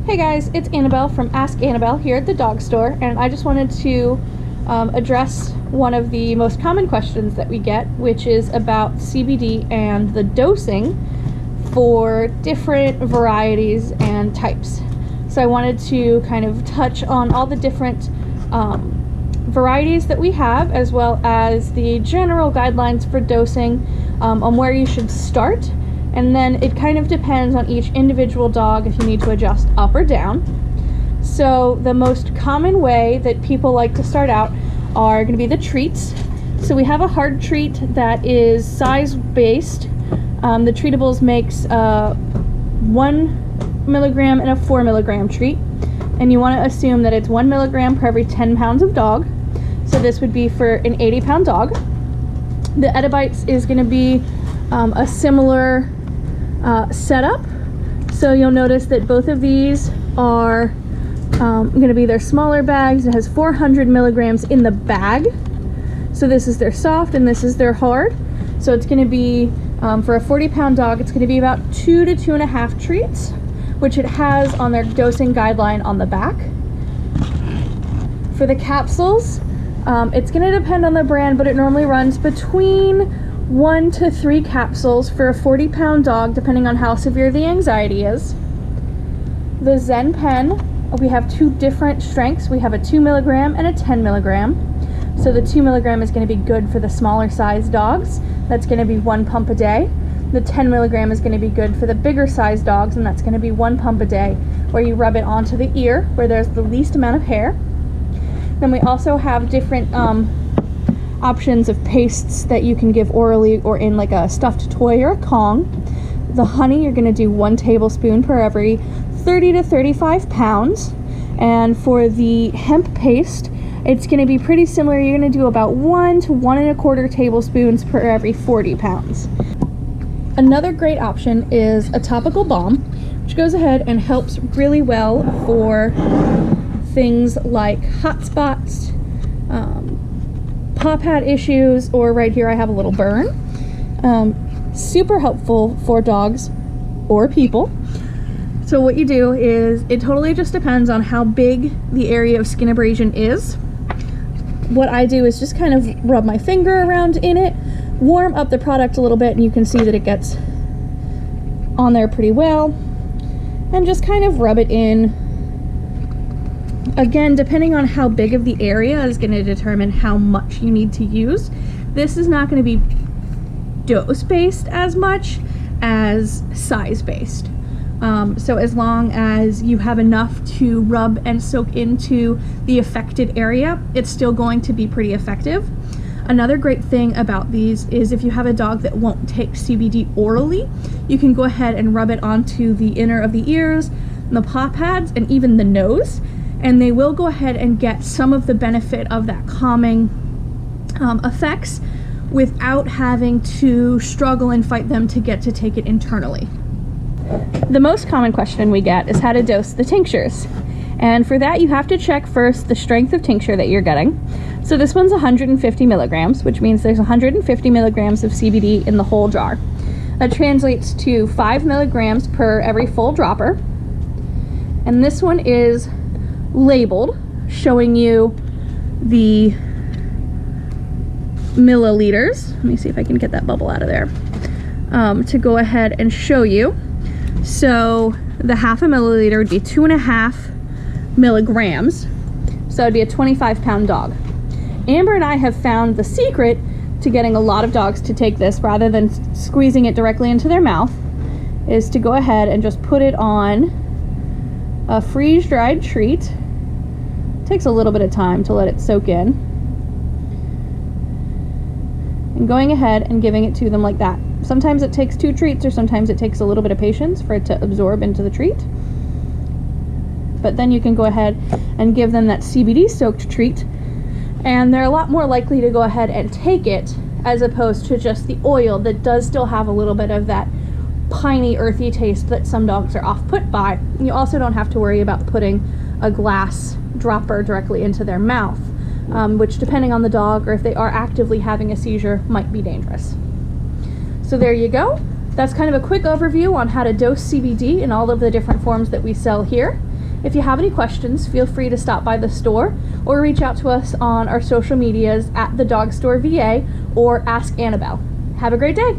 Hey guys, it's Annabelle from Ask Annabelle here at the dog store, and I just wanted to address one of the most common questions that we get, which is about CBD and the dosing for different varieties and types. So I wanted to kind of touch on all the different varieties that we have, as well as the general guidelines for dosing, on where you should start. And then it kind of depends on each individual dog if you need to adjust up or down. So the most common way that people like to start out are going to be the treats. So we have a hard treat that is size based. The Treatables makes 1 milligram and a 4 milligram treat, and you want to assume that it's 1 milligram per every 10 pounds of dog. So this would be for an 80-pound dog. The Edibites is going to be a similar setup. So you'll notice that both of these are going to be their smaller bags. It has 400 milligrams in the bag. So this is their soft and this is their hard. So it's going to be, for a 40-pound dog, it's going to be about 2 to 2.5 treats, which it has on their dosing guideline on the back. For the capsules, it's going to depend on the brand, but it normally runs between 1 to 3 capsules for a 40-pound dog, depending on how severe the anxiety is. The Zen Pen, we have 2 different strengths. We have a 2 milligram and a 10 milligram. So the 2 milligram is going to be good for the smaller sized dogs. That's going to be 1 pump a day. The 10 milligram is going to be good for the bigger sized dogs, and that's going to be 1 pump a day, where you rub it onto the ear where there's the least amount of hair. Then we also have different options of pastes that you can give orally or in like a stuffed toy or a Kong. The honey, you're going to do 1 tablespoon per every 30 to 35 pounds. And for the hemp paste, it's going to be pretty similar. You're going to do about 1 to 1.25 tablespoons per every 40 pounds. Another great option is a topical balm, which goes ahead and helps really well for things like hot spots, paw pad issues, or right here I have a little burn. Super helpful for dogs or people. So what you do is, it totally just depends on how big the area of skin abrasion is. What I do is just kind of rub my finger around in it, warm up the product a little bit, and you can see that it gets on there pretty well, and just kind of rub it in. Again, depending on how big of the area is going to determine how much you need to use. This is not going to be dose-based as much as size-based. So as long as you have enough to rub and soak into the affected area, it's still going to be pretty effective. Another great thing about these is if you have a dog that won't take CBD orally, you can go ahead and rub it onto the inner of the ears, the paw pads, and even the nose. And they will go ahead and get some of the benefit of that calming effects without having to struggle and fight them to get to take it internally. The most common question we get is how to dose the tinctures. And for that, you have to check first the strength of tincture that you're getting. So this one's 150 milligrams, which means there's 150 milligrams of CBD in the whole jar. That translates to 5 milligrams per every full dropper. And this one is labeled, showing you the milliliters. Let me see if I can get that bubble out of there, to go ahead and show you. So the 1/2 milliliter would be 2.5 milligrams. So it'd be a 25-pound dog. Amber and I have found the secret to getting a lot of dogs to take this rather than squeezing it directly into their mouth is to go ahead and just put it on a freeze-dried treat. Takes a little bit of time to let it soak in. And going ahead and giving it to them like that. Sometimes it takes 2 treats, or sometimes it takes a little bit of patience for it to absorb into the treat. But then you can go ahead and give them that CBD-soaked treat, and they're a lot more likely to go ahead and take it, as opposed to just the oil that does still have a little bit of that piney, earthy taste that some dogs are off-put by. You also don't have to worry about putting a glass dropper directly into their mouth, which, depending on the dog or if they are actively having a seizure, might be dangerous. So there you go. That's kind of a quick overview on how to dose CBD in all of the different forms that we sell here. If you have any questions, feel free to stop by the store or reach out to us on our social medias at the Dog Store VA or Ask Annabelle. Have a great day.